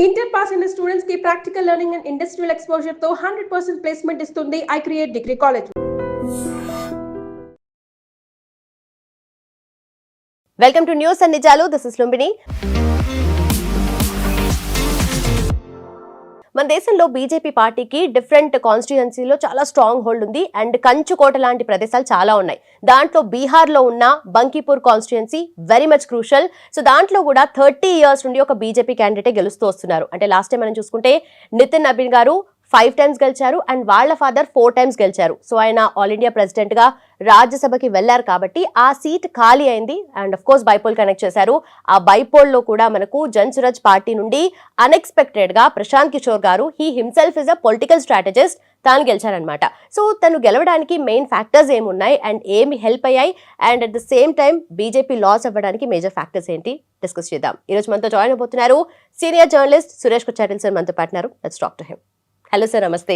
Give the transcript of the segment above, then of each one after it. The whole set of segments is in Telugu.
ఇంటర్ పాస్ అయిన స్టూడెంట్స్ కి practical learning and industrial exposure తో 100% ప్లేస్మెంట్ ఇస్తుంది I create degree college. Welcome to news and Nijalu. This is Lumbini. మన దేశంలో బీజేపీ పార్టీకి డిఫరెంట్ కాన్స్టిట్యుయెన్సీలో చాలా స్ట్రాంగ్ హోల్డ్ ఉంది అండ్ కంచుకోట లాంటి ప్రదేశాలు చాలా ఉన్నాయి. దాంట్లో బీహార్లో ఉన్న Bankipur constituency very much crucial. So దాంట్లో కూడా 30 years నుండి ఒక బీజేపీ క్యాండిడేట్ గెలుస్తూ వస్తున్నారు. అంటే లాస్ట్ టైం మనం చూసుకుంటే నితిన్ నబీన్ గారు 5 times గెలిచారు అండ్ వాళ్ళ ఫాదర్ 4 times గెలిచారు. సో ఆయన ఆల్ ఇండియా ప్రెసిడెంట్ గా రాజ్యసభకి వెళ్లారు కాబట్టి ఆ సీట్ ఖాళీ అయింది and of course bypoll connect చేశారు. ఆ బైపోల్ లో కూడా మనకు జన్సురజ్ పార్టీ నుండి అన్ఎక్స్పెక్టెడ్ గా ప్రశాంత్ కిషోర్ గారు he himself is a political strategist, తాను గెలిచారనమాట. సో తను గెలవడానికి మెయిన్ ఫ్యాక్టర్స్ ఏమున్నాయి అండ్ ఏమి హెల్ప్ అయ్యాయి and at the same time BJP loss అవ్వడానికి మేజర్ ఫ్యాక్టర్స్ ఏంటి డిస్కస్ చేద్దాం. ఈరోజు మనతో జాయిన్ అవబోతున్నారు senior journalist Suresh Kochattil sir మనతో పాటున్నారు. Let's talk to him. Hello sir, నమస్తే.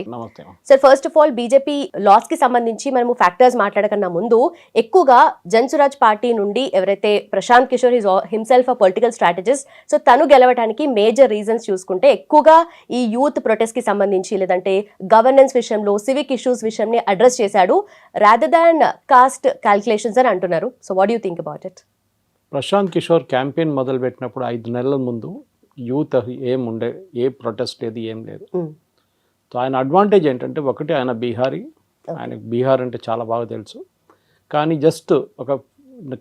Sir, first of all BJP loss కి సంబంధించి మనము ఫ్యాక్టర్స్ మాట్లాడకన్నా ముందు ఎక్కువగా జన్సురాజ్ పార్టీ నుండి ఎవరైతే Prashant Kishor is himself a political strategist, so తను గెలవడానికి మేజర్ రీజన్స్ చూసుకుంటే ఎక్కువగా ఈ యూత్ ప్రొటెస్ట్ కి సంబంధించి లేదంటే గవర్నెన్స్ విషయంలో సివిక్ ఇష్యూస్ విషయంని అడ్రస్ చేశాడు రాదర్ దాన్ కాస్ట్ క్యాల్కులేషన్స్ అని అంటున్నారు. So what you think about it? Prashant Kishor campaign మొదలు పెట్టినప్పుడు 5 నెలల ముందు యూత్ ఏం ఉండే, ఏ ప్రొటెస్ట్ లేదు, ఏం లేదు. సో ఆయన అడ్వాంటేజ్ ఏంటంటే, ఒకటి ఆయన బీహారీ, ఆయనకు బీహార్ అంటే చాలా బాగా తెలుసు. కానీ జస్ట్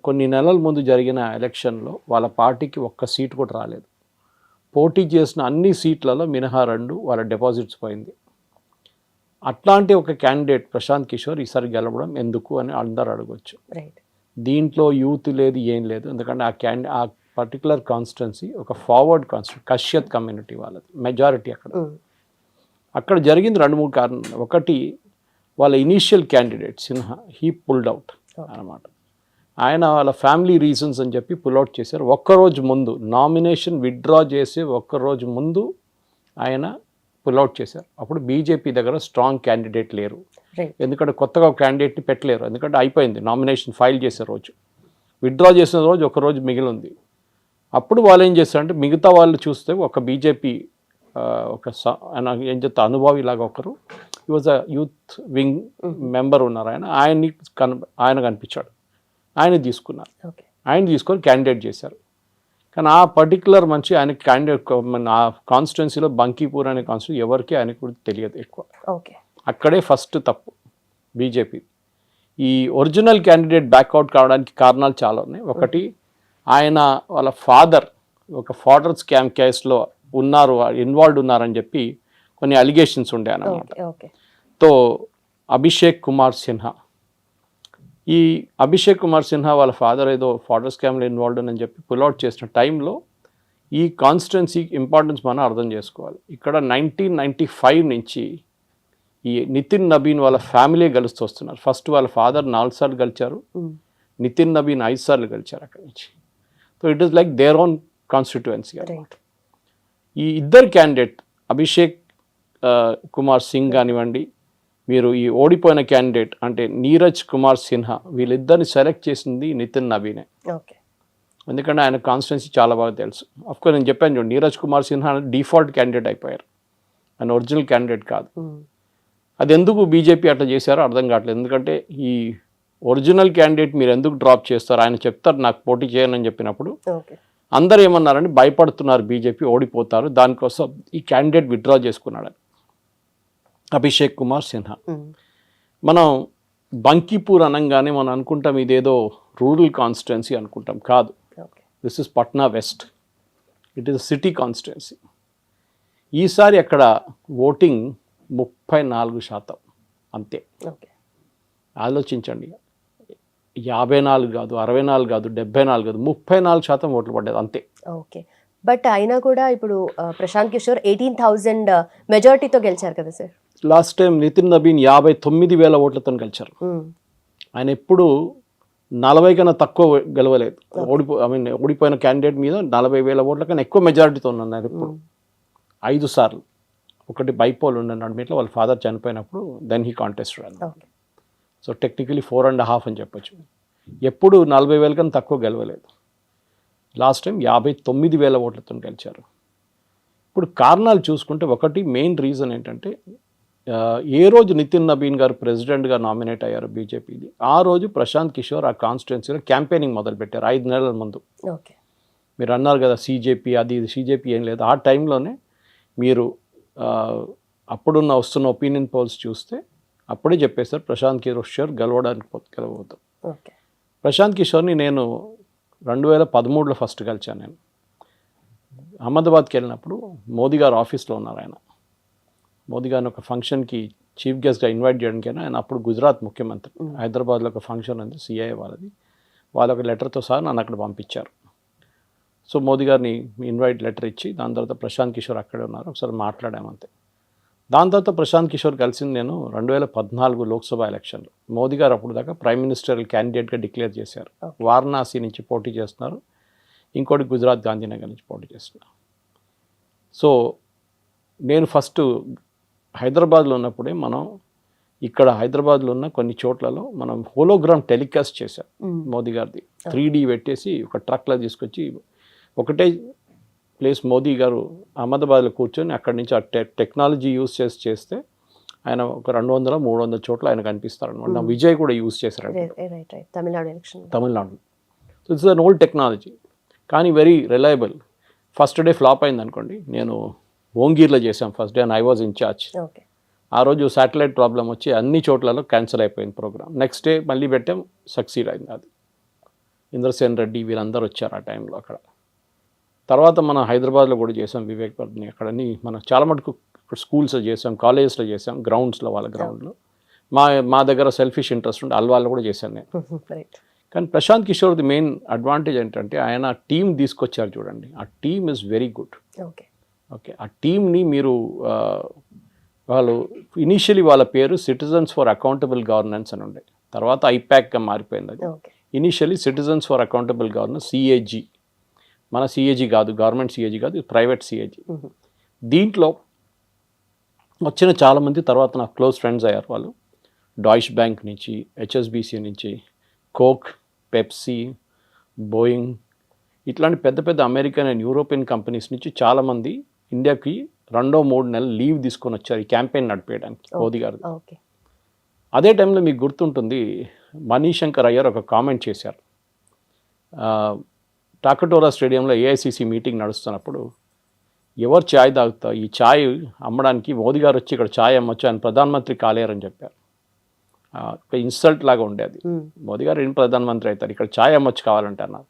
కొన్ని నెలల ముందు జరిగిన ఎలక్షన్లో వాళ్ళ పార్టీకి ఒక్క సీట్ కూడా రాలేదు. పోటీ చేసిన అన్ని సీట్లలో మినహా 2 వాళ్ళ డిపాజిట్స్ పోయింది. అట్లాంటి ఒక క్యాండిడేట్ ప్రశాంత్ కిషోర్ ఈసారి గెలవడం ఎందుకు అని అందరూ అడగవచ్చు. దీంట్లో యూత్ లేదు, ఏం లేదు. ఎందుకంటే ఆ పర్టికులర్ కాన్స్టిట్యున్సీ ఒక ఫార్వర్డ్ కాన్స్టిట్యూన్సీ, కశ్యత్ కమ్యూనిటీ వాళ్ళది మెజారిటీ. అక్కడ జరిగింది 2-3 కారణాలు. ఒకటి, వాళ్ళ initial candidate Sinha he pulled out అనమాట. ఆయన వాళ్ళ ఫ్యామిలీ రీజన్స్ అని చెప్పి పుల్అవుట్ చేశారు. ఒక్కరోజు ముందు నామినేషన్ విత్డ్రా చేసే ఒక్కరోజు ముందు ఆయన పుల్అవుట్ చేశారు. అప్పుడు బీజేపీ దగ్గర స్ట్రాంగ్ క్యాండిడేట్ లేరు. ఎందుకంటే కొత్తగా ఒక క్యాండిడేట్ని పెట్టలేరు, ఎందుకంటే అయిపోయింది నామినేషన్ ఫైల్ చేసే రోజు. విత్డ్రా చేసిన రోజు ఒక రోజు మిగిలి ఉంది. అప్పుడు వాళ్ళు ఏం చేస్తారంటే, మిగతా వాళ్ళు చూస్తే ఒక బీజేపీ ఆయన ఏం చెప్తా అనుభవి లాగా ఒకరు ఈ was a youth wing member ఉన్నారు, ఆయన కనిపించాడు. ఆయన తీసుకొని క్యాండిడేట్ చేశారు. కానీ ఆ పర్టికులర్ మంచి ఆయన క్యాండిడేట్ ఆ కాన్స్టిట్యున్సీలో బంకీపూర్ అనే కాన్స్టిట్యున్సీ ఎవరికి ఆయన కూడా తెలియదు ఎక్కువ. అక్కడే ఫస్ట్ తప్పు బీజేపీ. ఈ ఒరిజినల్ క్యాండిడేట్ బ్యాక్అవుట్ కావడానికి కారణాలు చాలా ఉన్నాయి. ఒకటి, ఆయన వాళ్ళ ఫాదర్ ఒక ఫాదర్ స్కామ్ కేసులో ఇన్వాల్వ్డ్ ఉన్నారని చెప్పి కొన్ని అలిగేషన్స్ ఉండే అన్నమాట. తో అభిషేక్ కుమార్ సిన్హా వాళ్ళ ఫాదర్ ఏదో ఫాదర్ స్కామ్లో ఇన్వాల్వ్డ్ అని చెప్పి పుల్అవుట్ చేసిన టైంలో ఈ కాన్స్టిట్యున్సీ ఇంపార్టెన్స్ మనం అర్థం చేసుకోవాలి. ఇక్కడ 1995 నుంచి ఈ నితిన్ నబీన్ వాళ్ళ ఫ్యామిలీ గెలుస్తూ వస్తున్నారు. ఫస్ట్ వాళ్ళ ఫాదర్ 4 సార్లు గెలిచారు, నితిన్ నబీన్ 5 సార్లు గెలిచారు అక్కడి నుంచి. So it is like their own constituency అనమాట. ఈ ఇద్దరు క్యాండిడేట్ అభిషేక్ కుమార్ సింగ్ కానివ్వండి, మీరు ఈ ఓడిపోయిన క్యాండిడేట్ అంటే నీరజ్ కుమార్ సిన్హా, వీళ్ళిద్దరిని సెలెక్ట్ చేసింది నితిన్ నబీనే. ఎందుకంటే ఆయన కాన్స్టిట్యున్సీ చాలా బాగా తెలుసు. అఫ్కోర్స్ నేను చెప్పాను చూడండి, నీరజ్ కుమార్ సిన్హా డిఫాల్ట్ క్యాండిడేట్ అయిపోయారు, ఆయన ఒరిజినల్ క్యాండిడేట్ కాదు. అది ఎందుకు బీజేపీ అట్లా చేశారో అర్థం కావట్లేదు. ఎందుకంటే ఈ ఒరిజినల్ క్యాండిడేట్ మీరు ఎందుకు డ్రాప్ చేస్తారు, ఆయన చెప్తారు నాకు పోటీ చేయనని చెప్పినప్పుడు అందరూ ఏమన్నారని భయపడుతున్నారు, బీజేపీ ఓడిపోతారు, దానికోసం ఈ క్యాండిడేట్ విత్డ్రా చేసుకున్నాడు అభిషేక్ కుమార్ సిన్హా. మనం బంకీపూర్ అనగానే మనం అనుకుంటాం ఇదేదో రూరల్ కాన్స్టిట్యున్సీ అనుకుంటాం, కాదు. This is Patna west, it is city constituency. ఈసారి అక్కడ ఓటింగ్ 34% అంతే. ఆలోచించండి, 54 కాదు, 64 కాదు, 74 కాదు, 34% ఓట్లు పడ్డది అంతే. ఓకే, బట్ అయినా కూడా ఇప్పుడు ప్రశాంత్ కిషోర్ 18,000 మెజారిటీతో గెలిచారు కదా sir. Last time Nitin Nabin 59,000 ఓట్లతో గెలిచారు. ఆయన ఎప్పుడు 40 కన్నా తక్కువ గెలవలేదు. ఓడిపోయిన క్యాండిడేట్ మీద 40,000 ఓట్ల కన్నా ఎక్కువ మెజారిటీతో ఉన్నారు ఇప్పుడు 5 సార్లు. ఒకటి బైపోల్ ఉన్నాడు మీట్లో, వాళ్ళ ఫాదర్ చనిపోయినప్పుడు దెన్ హీ కాంటెస్టెడ్ అన్నమాట. సో టెక్నికలీ 4.5 అని చెప్పచ్చు. ఎప్పుడు 40,000 కన్నా తక్కువ గెలవలేదు. లాస్ట్ టైం 59,000 ఓట్లతో గెలిచారు. ఇప్పుడు కారణాలు చూసుకుంటే ఒకటి మెయిన్ రీజన్ ఏంటంటే ఏ రోజు నితిన్ నబీన్ గారు ప్రెసిడెంట్గా నామినేట్ అయ్యారు బీజేపీది, ఆ రోజు ప్రశాంత్ కిషోర్ ఆ కాన్స్టిట్యున్సీలో క్యాంపెయినింగ్ మొదలుపెట్టారు 5 నెలల ముందు. ఓకే. మీరు అన్నారు కదా సీజేపీ అది ఇది, సీజేపీ ఏం లేదు. ఆ టైంలోనే మీరు అప్పుడున్న వస్తున్న ఒపీనియన్ పోల్స్ చూస్తే అప్పుడే చెప్పేశారు ప్రశాంత్ కిషోర్ గెలవబోతాం. ఓకే. ప్రశాంత్ కిషోర్ని నేను 2013లో ఫస్ట్ కలిశాను. నేను అహ్మదాబాద్కి వెళ్ళినప్పుడు మోదీ గారు ఆఫీస్లో ఉన్నారు. ఆయన మోదీ గారిని ఒక ఫంక్షన్కి చీఫ్ గెస్ట్గా ఇన్వైట్ చేయడానికి ఆయన అప్పుడు గుజరాత్ ముఖ్యమంత్రి. హైదరాబాద్లో ఒక ఫంక్షన్ ఉంది సిఐఏ వాళ్ళది, వాళ్ళ ఒక లెటర్తో సహా నన్ను అక్కడ పంపించారు. సో మోదీ గారిని ఇన్వైట్ లెటర్ ఇచ్చి దాని తర్వాత ప్రశాంత్ కిషోర్ అక్కడే ఉన్నారు, ఒకసారి మాట్లాడామంతే. దాని తర్వాత ప్రశాంత్ కిషోర్ కలిసింది నేను 2014 లోక్సభ ఎలక్షన్లో. మోదీ గారు అప్పుడు దాకా ప్రైమ్ మినిస్టర్ క్యాండిడేట్గా డిక్లేర్ చేశారు. వారణాసి నుంచి పోటీ చేస్తున్నారు, ఇంకోటి గుజరాత్ గాంధీనగర్ నుంచి పోటీ చేస్తున్నారు. సో నేను ఫస్ట్ హైదరాబాద్లో ఉన్నప్పుడే మనం ఇక్కడ హైదరాబాద్లో ఉన్న కొన్ని చోట్లలో మనం హోలోగ్రామ్ టెలికాస్ట్ చేశాం మోదీ గారిది. 3D పెట్టేసి ఒక ట్రక్లో తీసుకొచ్చి ఒకటే ప్లేస్ మోదీ గారు అహ్మదాబాద్లో కూర్చొని అక్కడి నుంచి ఆ టెక్నాలజీ యూస్ చేస్తే ఆయన ఒక 200-300 చోట్ల ఆయన కనిపిస్తారు అనమాట. విజయ్ కూడా యూస్ చేశారు Tamil Nadu. So it's an old technology కానీ very reliable. First day flop అయింది అనుకోండి. నేను ఓంగీర్లో చేశాం first day and I was in-charge. ఆ రోజు శాటిలైట్ ప్రాబ్లం వచ్చి అన్ని చోట్లలో క్యాన్సిల్ అయిపోయింది ప్రోగ్రామ్. నెక్స్ట్ డే మళ్ళీ పెట్టాం, సక్సీడ్ అయింది. అది ఇంద్రసేన్ రెడ్డి వీరందరూ వచ్చారు ఆ టైంలో. అక్కడ తర్వాత మనం హైదరాబాద్లో కూడా చేసాం, వివేక్ వర్ధని అక్కడని మనం చాలా మటుకు స్కూల్స్లో చేసాం, కాలేజెస్లో చేసాం, గ్రౌండ్స్లో వాళ్ళ గ్రౌండ్లో. మా దగ్గర సెల్ఫిష్ ఇంట్రెస్ట్ ఉంటే అల్వాల్లో కూడా చేశాను నేను. కానీ ప్రశాంత్ కిషోర్ది మెయిన్ అడ్వాంటేజ్ ఏంటంటే ఆయన టీం తీసుకొచ్చారు చూడండి, ఆ team is very good. Okay, ఆ టీంని మీరు వాళ్ళు ఇనీషియలీ వాళ్ళ పేరు సిటిజన్స్ ఫర్ అకౌంటబుల్ గవర్నెన్స్ అని ఉండే, తర్వాత ఐపాక్గా మారిపోయింది అది. Initially citizens for accountable governance CAG, మన సిఏజీ కాదు, గవర్నమెంట్ సిఏజీ కాదు, ప్రైవేట్ సిఏజీ. దీంట్లో వచ్చిన చాలామంది తర్వాత నాకు క్లోజ్ ఫ్రెండ్స్ అయ్యారు. వాళ్ళు డాయిష్ బ్యాంక్ నుంచి, హెచ్ఎస్బిసి నుంచి, కోక్, పెప్సీ, బోయింగ్ ఇట్లాంటి పెద్ద పెద్ద అమెరికన్ అండ్ యూరోపియన్ కంపెనీస్ నుంచి చాలామంది ఇండియాకి 2-3 నెలలు లీవ్ తీసుకొని వచ్చారు ఈ క్యాంపెయిన్ నడిపేయడానికి మోదీ గారు. అదే టైంలో మీకు గుర్తుంటుంది మనీశంకర్ అయ్యర్ ఒక కామెంట్ చేశారు. టాకటోరా స్టేడియంలో ఏఐసిసి మీటింగ్ నడుస్తున్నప్పుడు ఎవరు ఛాయ్ తాగుతా, ఈ ఛాయ్ అమ్మడానికి మోదీ గారు వచ్చి ఇక్కడ ఛాయ్ అమ్మొచ్చు, ఆయన ప్రధానమంత్రి కాలేరని చెప్పారు. ఒక ఇన్సల్ట్ లాగా ఉండేది. మోదీ గారు ఏం ప్రధానమంత్రి అవుతారు, ఇక్కడ ఛాయ్ అమ్మొచ్చు కావాలంటే అన్నారు.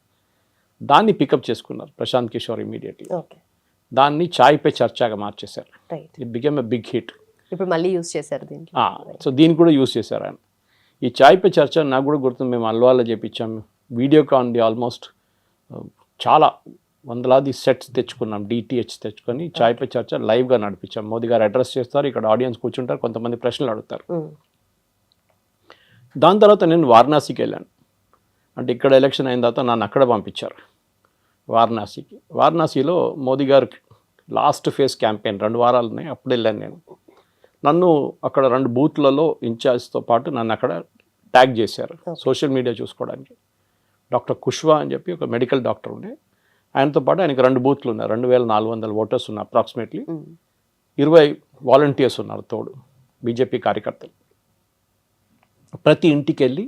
దాన్ని పికప్ చేసుకున్నారు ప్రశాంత్ కిషోర్ ఇమీడియట్లీ. దాన్ని ఛాయ్ పే చర్చగా మార్చేశారు. It became a big hit. ఇప్పుడు మళ్ళీ యూస్ చేశారు దీన్ని. సో దీన్ని కూడా యూస్ చేశారు ఆయన. ఈ ఛాయ్ పే చర్చ నాకు కూడా గుర్తుంది, మేము అల్వాల్లో చేపించాము. వీడియోకాన్ది ఆల్మోస్ట్ చాలా వందలాది సెట్స్ తెచ్చుకున్నాం, డిటిహెచ్ తెచ్చుకొని ఛాయ్ పే చర్చ లైవ్గా నడిపించాం. మోదీ గారు అడ్రస్ చేస్తారు, ఇక్కడ ఆడియన్స్ కూర్చుంటారు, కొంతమంది ప్రశ్నలు అడుగుతారు. దాని తర్వాత నేను వారణాసికి వెళ్ళాను. అంటే ఇక్కడ ఎలక్షన్ అయిన తర్వాత నన్ను అక్కడ పంపించారు వారణాసికి. వారణాసిలో మోదీ గారు లాస్ట్ ఫేజ్ క్యాంపెయిన్ 2 వారాలు ఉన్నాయి, అప్పుడు వెళ్ళాను నేను. నన్ను అక్కడ 2 బూత్లలో ఇన్ఛార్జ్తో పాటు నన్ను అక్కడ ట్యాగ్ చేశారు సోషల్ మీడియా చూసుకోవడానికి. డాక్టర్ కుష్వా అని చెప్పి ఒక మెడికల్ డాక్టర్ ఉండే, ఆయనతో పాటు ఆయనకి 2 బూత్లు ఉన్నాయి, 2400 ఓటర్స్ ఉన్నారు అప్రాక్సిమేట్లీ. 20 వాలంటీర్స్ ఉన్నారు తోడు, బీజేపీ కార్యకర్తలు. ప్రతి ఇంటికి వెళ్ళి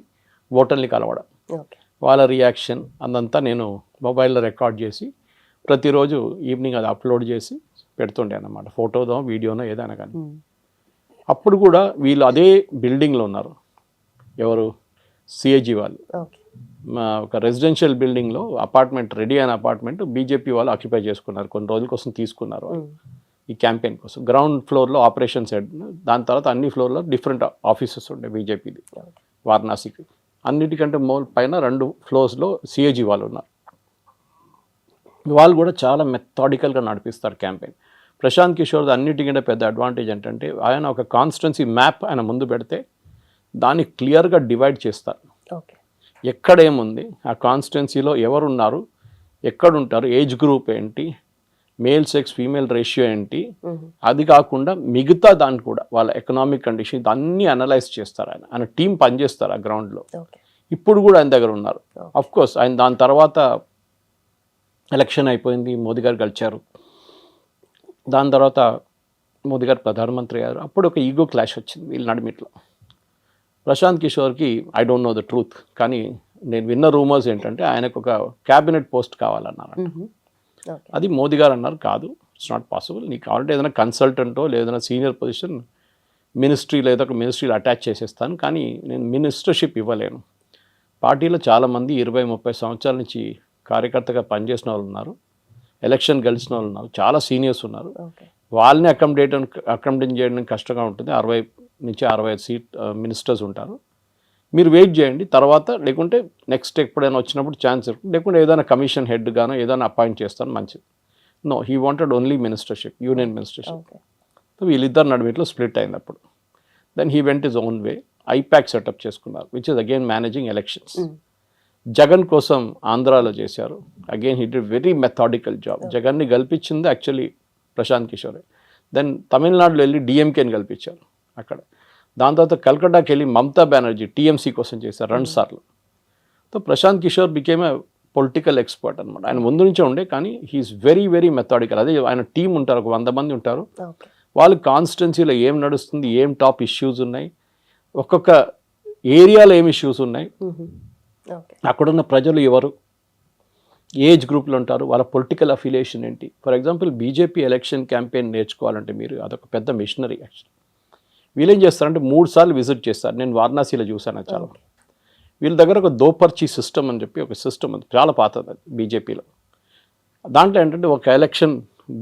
ఓటర్ని కలవడం, వాళ్ళ రియాక్షన్ అదంతా నేను మొబైల్లో రికార్డ్ చేసి ప్రతిరోజు ఈవినింగ్ అది అప్లోడ్ చేసి పెడుతుండే అన్నమాట, ఫోటోనో వీడియోనో ఏదైనా కానీ. అప్పుడు కూడా వీళ్ళు అదే బిల్డింగ్లో ఉన్నారు, ఎవరు సిఏజీ వాళ్ళు. ఒక రెసిడెన్షియల్ బిల్డింగ్లో అపార్ట్మెంట్, రెడీ అయిన అపార్ట్మెంట్ బీజేపీ వాళ్ళు ఆక్యుపై చేసుకున్నారు, కొన్ని రోజుల కోసం తీసుకున్నారు ఈ క్యాంపెయిన్ కోసం. గ్రౌండ్ ఫ్లోర్లో ఆపరేషన్స్ హెడ్, దాని తర్వాత అన్ని ఫ్లోర్లో డిఫరెంట్ ఆఫీసెస్ ఉండే బీజేపీది వారణాసికి. అన్నిటికంటే పైన 2 ఫ్లోర్స్లో సిఏజీ వాళ్ళు ఉన్నారు. వాళ్ళు కూడా చాలా మెథాడికల్గా నడిపిస్తారు క్యాంపెయిన్. ప్రశాంత్ కిషోర్ది అన్నిటికంటే పెద్ద అడ్వాంటేజ్ ఏంటంటే ఆయన ఒక కాన్స్టిట్యున్సీ మ్యాప్ ఆయన ముందు పెడితే దాన్ని క్లియర్గా డివైడ్ చేస్తారు. ఎక్కడేముంది, ఆ కాన్స్టిట్యున్సీలో ఎవరున్నారు, ఎక్కడుంటారు, ఏజ్ గ్రూప్ ఏంటి, మేల్ సెక్స్ ఫీమేల్ రేషియో ఏంటి, అది కాకుండా మిగతా దాన్ని కూడా వాళ్ళ ఎకనామిక్ కండిషన్ అన్నీ అనలైజ్ చేస్తారు. ఆయన టీం పనిచేస్తారు ఆ గ్రౌండ్లో. ఇప్పుడు కూడా ఆయన దగ్గర ఉన్నారు. అఫ్ కోర్స్ ఆయన దాని తర్వాత ఎలక్షన్ అయిపోయింది, మోదీ గారు గెలిచారు. దాని తర్వాత మోదీ గారు ప్రధానమంత్రి అయ్యారు. అప్పుడు ఒక ఈగో క్లాష్ వచ్చింది వీళ్ళ నడిమిట్లో. ప్రశాంత్ కిషోర్కి I don't know the truth, కానీ నేను విన్న రూమర్స్ ఏంటంటే ఆయనకు ఒక క్యాబినెట్ పోస్ట్ కావాలన్నారు. అది మోదీ గారు అన్నారు కాదు, ఇట్స్ నాట్ పాసిబుల్, నీకు కావాలంటే ఏదైనా కన్సల్టెంటో లేదైనా సీనియర్ పొజిషన్ మినిస్ట్రీ లేదా ఒక మినిస్ట్రీలో అటాచ్ చేసేస్తాను, కానీ నేను మినిస్టర్షిప్ ఇవ్వలేను. పార్టీలో చాలామంది 20-30 సంవత్సరాల నుంచి కార్యకర్తగా పనిచేసిన వాళ్ళు ఉన్నారు, ఎలక్షన్ గెలిచిన వాళ్ళు ఉన్నారు, చాలా సీనియర్స్ ఉన్నారు. వాళ్ళని అకామిడేట్ చేయడం కష్టంగా ఉంటుంది. 60-65 సీట్ మినిస్టర్స్ ఉంటారు. మీరు వెయిట్ చేయండి, తర్వాత లేకుంటే నెక్స్ట్ ఎప్పుడైనా వచ్చినప్పుడు ఛాన్స్ లేకుంటే ఏదైనా కమిషన్ హెడ్ గానో ఏదైనా అపాయింట్ చేస్తాను మంచిది. No, he wanted only ministership, union ministership. సో వీళ్ళిద్దరు నడుమిట్లో స్ప్లిట్ అయింది అప్పుడు. Then he went his own way. IPAC set up చేసుకున్నారు, which is again managing elections. Jagan కోసం ఆంధ్రాలో చేశారు. Again he did very methodical job. జగన్ని గెలిపించింది యాక్చువల్లీ ప్రశాంత్ కిషోరే. దెన్ తమిళనాడులో వెళ్ళి డిఎంకేని గెలిపించారు అక్కడ. దాని తర్వాత కల్కటాకి వెళ్ళి మమతా బెనర్జీ టీఎంసీ కోసం చేశారు 2 సార్లు. So Prashant Kishor became a political expert అనమాట. ఆయన ముందు నుంచే ఉండే, కానీ హీఈస్ వెరీ వెరీ మెథాడికల్. అదే ఆయన టీం ఉంటారు, ఒక 100 మంది ఉంటారు. వాళ్ళు కాన్స్టిట్యున్సీలో ఏం నడుస్తుంది, ఏం టాప్ ఇష్యూస్ ఉన్నాయి, ఒక్కొక్క ఏరియాలో ఏం ఇష్యూస్ ఉన్నాయి, అక్కడున్న ప్రజలు ఎవరు, ఏజ్ గ్రూప్లో ఉంటారు, వాళ్ళ పొలిటికల్ అఫిలియేషన్ ఏంటి. For example BJP election campaign నేర్చుకోవాలంటే మీరు అదొక పెద్ద మిషనరీ యాక్చువల్లీ. వీళ్ళు ఏం చేస్తారంటే 3 సార్లు విజిట్ చేస్తారు. నేను వారణాసిలో చూశాను చాలా. వీళ్ళ దగ్గర ఒక దోపర్చి సిస్టమ్ అని చెప్పి ఒక సిస్టమ్ ఉంది, చాలా పాతది అది బీజేపీలో. దాంట్లో ఏంటంటే ఒక ఎలక్షన్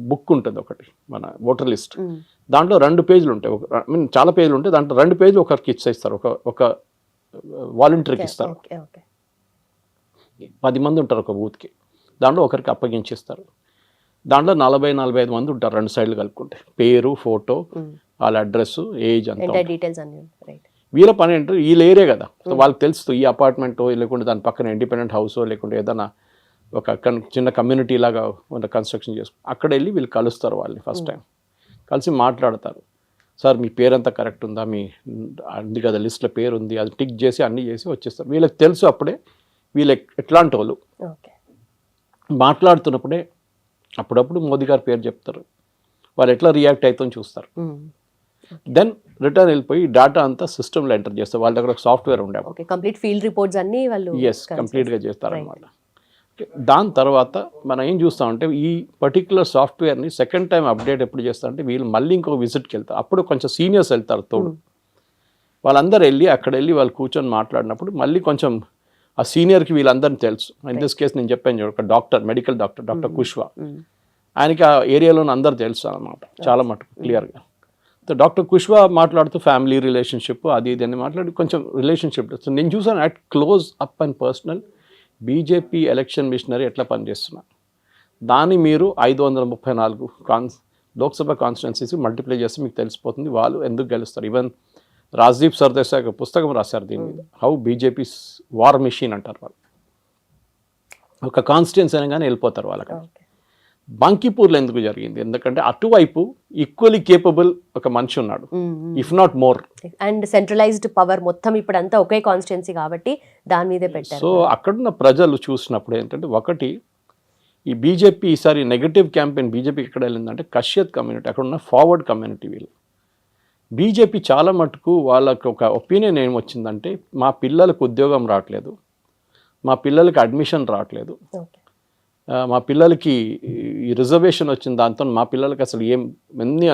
బుక్ ఉంటుంది ఒకటి, మన ఓటర్ లిస్ట్. దాంట్లో 2 పేజీలు ఉంటాయి, చాలా పేజీలు ఉంటాయి. దాంట్లో 2 పేజీలు ఒకరికి ఇచ్చేస్తారు, ఒక వాలంటీర్కి ఇస్తారు. 10 మంది ఉంటారు ఒక బూత్కి, దాంట్లో ఒకరికి అప్పగించేస్తారు. దాంట్లో 40-45 మంది ఉంటారు 2 సైడ్లు కలుపుకుంటే, పేరు, ఫోటో, వాళ్ళ అడ్రస్, ఏజ్ అంతా డీటెయిల్స్ అన్ని. వీళ్ళ పని ఏంటో వీళ్ళ ఏరియా కదా, సో వాళ్ళకి తెలుస్తుంది ఈ అపార్ట్మెంటో లేకుంటే దాని పక్కన ఇండిపెండెంట్ హౌసో లేకుంటే ఏదైనా ఒక చిన్న కమ్యూనిటీ లాగా ఉన్న కన్స్ట్రక్షన్ చేసుకుని అక్కడ వెళ్ళి వీళ్ళు కలుస్తారు. వాళ్ళని ఫస్ట్ టైం కలిసి మాట్లాడతారు. సార్ మీ పేరంతా కరెక్ట్ ఉందా, మీ ఉంది కదా లిస్ట్లో పేరు ఉంది, అది టిక్ చేసి అన్నీ చేసి వచ్చేస్తారు. వీళ్ళకి తెలుసు అప్పుడే వీళ్ళు ఎట్లాంటి వాళ్ళు. మాట్లాడుతున్నప్పుడే అప్పుడప్పుడు మోదీ గారి పేరు చెప్తారు, వాళ్ళు ఎట్లా రియాక్ట్ అవుతుందని చూస్తారు. దెన్ రిటర్న్ వెళ్ళిపోయి డేటా అంతా సిస్టమ్లో ఎంటర్ చేస్తారు. వాళ్ళ దగ్గర ఒక సాఫ్ట్వేర్ ఉండే, కంప్లీట్ ఫీల్డ్ రిపోర్ట్స్ అన్ని వాళ్ళు కంప్లీట్గా చేస్తారనమాట. దాని తర్వాత మనం ఏం చూస్తామంటే ఈ పర్టికులర్ సాఫ్ట్వేర్ని సెకండ్ టైం అప్డేట్ ఎప్పుడు చేస్తారంటే వీళ్ళు మళ్ళీ ఇంకొక విజిట్కి వెళ్తారు. అప్పుడు కొంచెం సీనియర్స్ వెళ్తారు తోడు. వాళ్ళందరూ వెళ్ళి అక్కడ వెళ్ళి వాళ్ళు కూర్చొని మాట్లాడినప్పుడు మళ్ళీ కొంచెం ఆ సీనియర్కి వీళ్ళందరినీ తెలుసు. ఇన్ దిస్ కేసు నేను చెప్పాను చూడ, ఒక డాక్టర్, మెడికల్ డాక్టర్, డాక్టర్ కుష్వా, ఆయనకి ఆ ఏరియాలోని అందరు తెలుసు అన్నమాట, చాలా మటుకు క్లియర్గా. సో డాక్టర్ కుష్వా మాట్లాడుతూ ఫ్యామిలీ రిలేషన్షిప్ అది ఇది అని మాట్లాడి కొంచెం రిలేషన్షిప్. సో నేను చూసాను at close up and personal BJP election machinery ఎట్లా పనిచేస్తున్నారు. దాన్ని మీరు 534 లోక్సభ కాన్స్టిట్యున్సీస్ మల్టిప్లై చేస్తే మీకు తెలిసిపోతుంది వాళ్ళు ఎందుకు గెలుస్తారు. ఈవెన్ రాజ్దీప్ సర్దేశాయ్ ఒక పుస్తకం రాశారు దీని మీద, హౌ బీజేపీ వార్ మెషిన్ అంటారు. వాళ్ళు ఒక కాన్స్టిట్యున్సీ అనగానే వెళ్ళిపోతారు వాళ్ళకి. బంకిపూర్లో ఎందుకు జరిగింది, ఎందుకంటే అటువైపు ఈక్వల్లీ కేపబుల్ ఒక మనిషి ఉన్నాడు, if not more. And centralised power మొత్తం ఇప్పుడంతా ఒకే కాన్స్టిట్యున్సీ కాబట్టి దాని మీదే పెట్టారు. సో అక్కడున్న ప్రజలు చూసినప్పుడు ఏంటంటే, ఒకటి ఈ బీజేపీ ఈసారి నెగటివ్ క్యాంపెయిన్ బీజేపీ ఎక్కడ వెళ్ళిందంటే కష్యత్ కమ్యూనిటీ, అక్కడ ఉన్న ఫార్వర్డ్ కమ్యూనిటీ. వీళ్ళు బీజేపీ చాలా మటుకు వాళ్ళకి ఒక ఒపీనియన్ ఏం వచ్చిందంటే, మా పిల్లలకు ఉద్యోగం రావట్లేదు, మా పిల్లలకి అడ్మిషన్ రావట్లేదు, మా పిల్లలకి ఈ రిజర్వేషన్ వచ్చిన దాంతో మా పిల్లలకి అసలు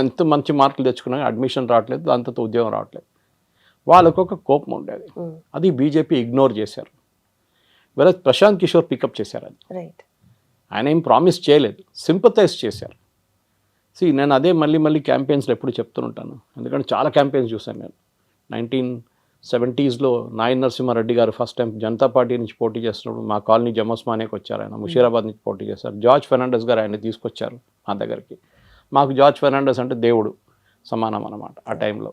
ఎంత మంచి మార్కులు తెచ్చుకున్నా అడ్మిషన్ రావట్లేదు, దాంతో ఉద్యోగం రావట్లేదు. వాళ్ళకు ఒక కోపం ఉండేది, అది బీజేపీ ఇగ్నోర్ చేశారు. వేరే ప్రశాంత్ కిషోర్ పికప్ చేశారు. అది ఆయన ఏం ప్రామిస్ చేయలేదు, సింపథైజ్ చేశారు. నేను అదే మళ్ళీ క్యాంపెయిన్స్లో ఎప్పుడు చెప్తుంటాను, ఎందుకంటే చాలా క్యాంపెయిన్స్ చూశాను నేను. 1970s నాయన్ నరసింహారెడ్డి గారు ఫస్ట్ టైం జనతా పార్టీ నుంచి పోటీ చేస్తున్నప్పుడు మా కాలనీ జమస్మానేకి వచ్చారు. ఆయన ముషీరాబాద్ నుంచి పోటీ చేశారు. జార్జ్ ఫెర్నాండెస్ గారు ఆయన తీసుకొచ్చారు మా దగ్గరికి. మాకు జార్జ్ ఫెర్నాండెస్ అంటే దేవుడు సమానం అన్నమాట ఆ టైంలో.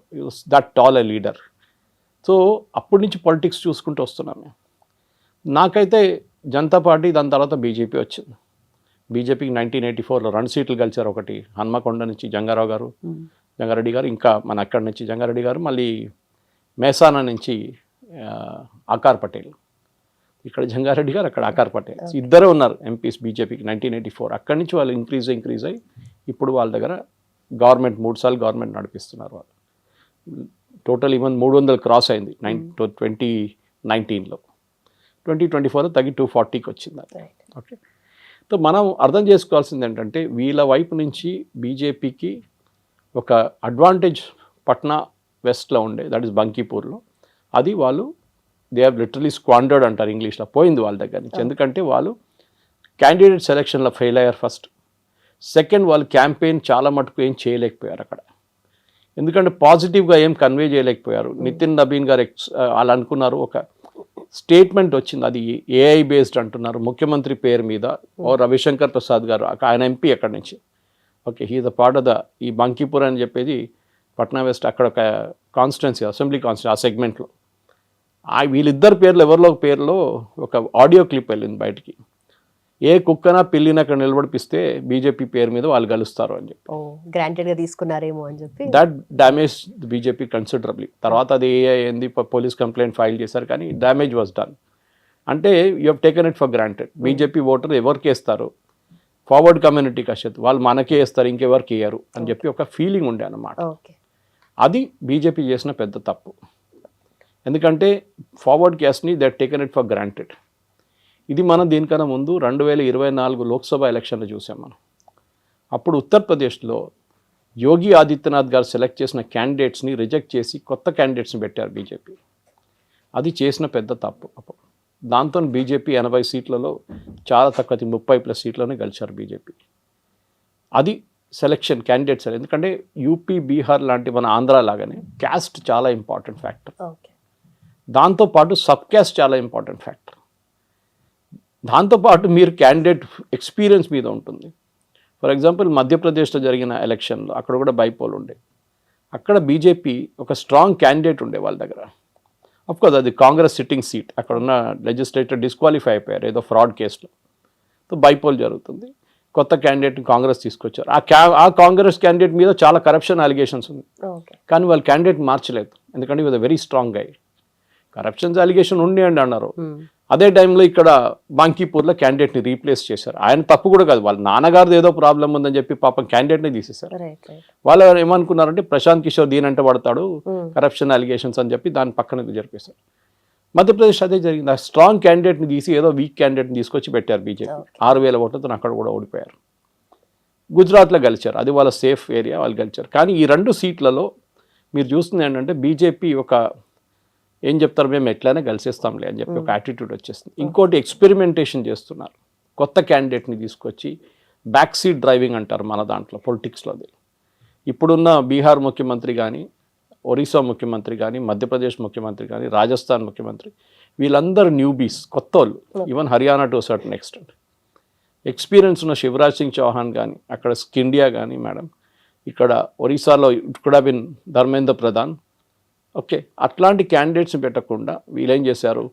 That tall a leader. So అప్పటి నుంచి పాలిటిక్స్ చూసుకుంటూ వస్తున్నాం మేము. నాకైతే జనతా పార్టీ, దాని తర్వాత బీజేపీ వచ్చింది. బీజేపీకి 1984లో 2 సీట్లు గెలిచారు. ఒకటి హన్మకొండ నుంచి జంగారెడ్డి గారు, ఇంకా మన అక్కడి నుంచి జంగారెడ్డి గారు, మళ్ళీ మేసానా నుంచి ఆకార్ పటేల్. ఇక్కడ జంగారెడ్డి గారు, అక్కడ ఆకార్ పటేల్, ఇద్దరే ఉన్నారు ఎంపీస్ బీజేపీకి 1984. అక్కడి నుంచి వాళ్ళు ఇంక్రీజ్ అయ్యి ఇప్పుడు వాళ్ళ దగ్గర గవర్నమెంట్ 3 సార్లు గవర్నమెంట్ నడిపిస్తున్నారు వాళ్ళు. టోటల్ ఈవెన్ 300 క్రాస్ అయింది 2019లో. 2024లో తగ్గి 240కి వచ్చింది అది. ఓకే, సో మనం అర్థం చేసుకోవాల్సింది ఏంటంటే వీళ్ళ వైపు నుంచి బీజేపీకి ఒక అడ్వాంటేజ్ పట్నా వెస్ట్లో ఉండే, దట్ ఈస్ బంకీపూర్లో, అది వాళ్ళు దే హ్యావ్ లిటరలీ స్క్వాండర్డ్ అంటారు ఇంగ్లీష్లో, పోయింది వాళ్ళ దగ్గర నుంచి. ఎందుకంటే వాళ్ళు క్యాండిడేట్ సెలక్షన్లో ఫెయిల్ అయ్యారు ఫస్ట్. సెకండ్, వాళ్ళు క్యాంపెయిన్ చాలా మటుకు ఏం చేయలేకపోయారు అక్కడ, ఎందుకంటే పాజిటివ్గా ఏం కన్వే చేయలేకపోయారు. నితిన్ నబీన్ గారు వాళ్ళు అనుకున్నారు, ఒక స్టేట్మెంట్ వచ్చింది, అది ఏఐ బేస్డ్ అంటున్నారు, ముఖ్యమంత్రి పేరు మీద. ఓ రవిశంకర్ ప్రసాద్ గారు, ఆయన ఎంపీ అక్కడి నుంచి. Okay, he the part of the ఈ బంకీపూర్ అని చెప్పేది పట్నా వెస్ట్, అక్కడ ఒక కాన్స్టిట్యున్సీ, అసెంబ్లీ కాన్స్టిట్యూన్సీ, ఆ సెగ్మెంట్లో వీళ్ళిద్దరు పేర్లు ఎవరిలో పేర్లో ఒక ఆడియో క్లిప్ వెళ్ళింది బయటికి. ఏ కుక్కనా పిల్లిని అక్కడ నిలబడిపిస్తే బీజేపీ పేరు మీద వాళ్ళు గెలుస్తారు అని చెప్పి గ్రాంటెడ్గా తీసుకున్నారేమో అని చెప్పి దట్ డ్యామేజ్ బీజేపీ కన్సిడరబ్లీ. తర్వాత అది ఏ అయింది, పోలీస్ కంప్లైంట్ ఫైల్ చేశారు, కానీ డ్యామేజ్ వాజ్ డన్. అంటే you have taken it for granted. BJP voter ఎవరికి వేస్తారు, ఫార్వర్డ్ కమ్యూనిటీకి అసలు వాళ్ళు మనకే వేస్తారు, ఇంకెవరికి వేయరు అని చెప్పి ఒక ఫీలింగ్ ఉండే అన్నమాట. అది బీజేపీ చేసిన పెద్ద తప్పు. ఎందుకంటే ఫార్వర్డ్ క్యాస్ట్ని they taken it for granted. ఇది మనం దీనికన్నా ముందు 2024 లోక్సభ ఎలక్షన్లు చూసాం మనం. అప్పుడు ఉత్తరప్రదేశ్లో యోగి ఆదిత్యనాథ్ గారు సెలెక్ట్ చేసిన క్యాండిడేట్స్ని రిజెక్ట్ చేసి కొత్త క్యాండిడేట్స్ని పెట్టారు బీజేపీ. అది చేసిన పెద్ద తప్పు. దాంతో బీజేపీ 80 సీట్లలో చాలా తక్కువ 30+ సీట్లోనే గెలిచారు బీజేపీ. అది సెలెక్షన్ క్యాండిడేట్స్. ఎందుకంటే యూపీ, బీహార్ లాంటి మన ఆంధ్ర లాగానే క్యాస్ట్ చాలా ఇంపార్టెంట్ ఫ్యాక్టర్. దాంతోపాటు సబ్ క్యాస్ట్ చాలా ఇంపార్టెంట్ ఫ్యాక్టర్. దాంతోపాటు మీరు క్యాండిడేట్ ఎక్స్పీరియన్స్ మీద ఉంటుంది. ఫర్ ఎగ్జాంపుల్ మధ్యప్రదేశ్లో జరిగిన ఎలక్షన్లో అక్కడ కూడా బైపోల్ ఉండే. అక్కడ బీజేపీ ఒక స్ట్రాంగ్ క్యాండిడేట్ ఉండే వాళ్ళ దగ్గర. అఫ్కోర్స్ అది కాంగ్రెస్ సిట్టింగ్ సీట్, అక్కడ ఉన్న లెజిస్లేటర్ డిస్క్వాలిఫై అయిపోయారు ఏదో ఫ్రాడ్ కేసులో. సో బైపోల్ జరుగుతుంది, కొత్త క్యాండిడేట్ని కాంగ్రెస్ తీసుకొచ్చారు. ఆ కాంగ్రెస్ క్యాండిడేట్ మీద చాలా కరప్షన్ అలిగేషన్స్ ఉంది, కానీ వాళ్ళు క్యాండిడేట్ మార్చలేదు, ఎందుకంటే ఇది వెరీ స్ట్రాంగ్ గై. కరప్షన్స్ అలిగేషన్ ఉండి అన్నారు. అదే టైంలో ఇక్కడ బంకీపూర్లో క్యాండిడేట్ని రీప్లేస్ చేశారు. ఆయన తప్పు కూడా కాదు, వాళ్ళ నాన్నగారిది ఏదో ప్రాబ్లం ఉందని చెప్పి పాపం క్యాండిడేట్ని తీసేశారు. వాళ్ళు ఏమనుకున్నారంటే ప్రశాంత్ కిషోర్ దీనంటే పడతాడు, కరప్షన్ అలిగేషన్స్ అని చెప్పి దాని పక్కన జరిపేశారు. మధ్యప్రదేశ్ అదే జరిగింది. ఆ స్ట్రాంగ్ క్యాండిడేట్ని తీసి ఏదో వీక్ క్యాండిడేట్ని తీసుకొచ్చి పెట్టారు బీజేపీ. 6,000 ఓట్లతో అక్కడ కూడా ఓడిపోయారు. గుజరాత్లో గెలిచారు, అది వాళ్ళ సేఫ్ ఏరియా, వాళ్ళు గెలిచారు. కానీ ఈ 2 సీట్లలో మీరు చూస్తుంది ఏంటంటే బీజేపీ ఒక ఏం చెప్తారు, మేము ఎట్లయినా కలిసేస్తాంలే అని చెప్పి ఒక యాటిట్యూడ్ వచ్చేస్తుంది. ఇంకోటి ఎక్స్పెరిమెంటేషన్ చేస్తున్నారు, కొత్త క్యాండిడేట్ని తీసుకొచ్చి బ్యాక్ సీట్ డ్రైవింగ్ అంటారు మన దాంట్లో పొలిటిక్స్లోది. ఇప్పుడున్న బీహార్ ముఖ్యమంత్రి కానీ, ఒరిస్సా ముఖ్యమంత్రి కానీ, మధ్యప్రదేశ్ ముఖ్యమంత్రి కానీ, రాజస్థాన్ ముఖ్యమంత్రి, వీళ్ళందరూ న్యూబీస్, కొత్త వాళ్ళు. Even Haryana to certain extent. Experience ఉన్న శివరాజ్ సింగ్ చౌహాన్ కానీ, అక్కడ స్కిండియా కానీ మేడం, ఇక్కడ ఒరిస్సాలో it could have been Dharmendra Pradhan. Okay, అట్లాంటి క్యాండిడేట్స్ని పెట్టకుండా వీళ్ళేం చేశారు,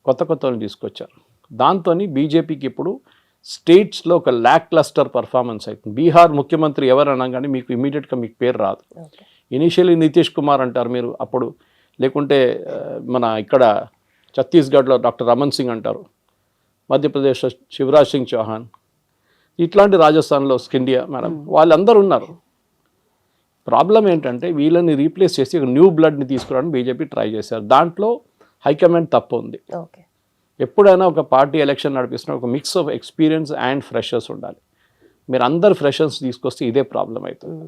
కొత్త వాళ్ళని తీసుకొచ్చారు. దాంతో బీజేపీకి ఇప్పుడు స్టేట్స్లో ఒక ల్యాక్ క్లస్టర్ పర్ఫార్మెన్స్ అవుతుంది. బీహార్ ముఖ్యమంత్రి ఎవరు అనగానే మీకు ఇమీడియట్గా మీకు పేరు రాదు. ఇనీషియలీ నితీష్ కుమార్ అంటారు మీరు అప్పుడు, లేకుంటే మన ఇక్కడ ఛత్తీస్గఢ్లో డాక్టర్ రమన్ సింగ్ అంటారు, మధ్యప్రదేశ్లో శివరాజ్ సింగ్ చౌహాన్, ఇట్లాంటి రాజస్థాన్లో స్కిండియా మేడం, వాళ్ళందరూ ఉన్నారు. ప్రాబ్లం ఏంటంటే వీళ్ళని రీప్లేస్ చేసి ఒక న్యూ బ్లడ్ని తీసుకురావడానికి బీజేపీ ట్రై చేశారు. దాంట్లో హైకమాండ్ తప్పు ఉంది. ఎప్పుడైనా ఒక పార్టీ ఎలక్షన్ నడిపిస్తున్న ఒక mix of experience and freshers ఉండాలి. మీరు అందరు ఫ్రెషర్స్ తీసుకొస్తే ఇదే ప్రాబ్లం అవుతుంది.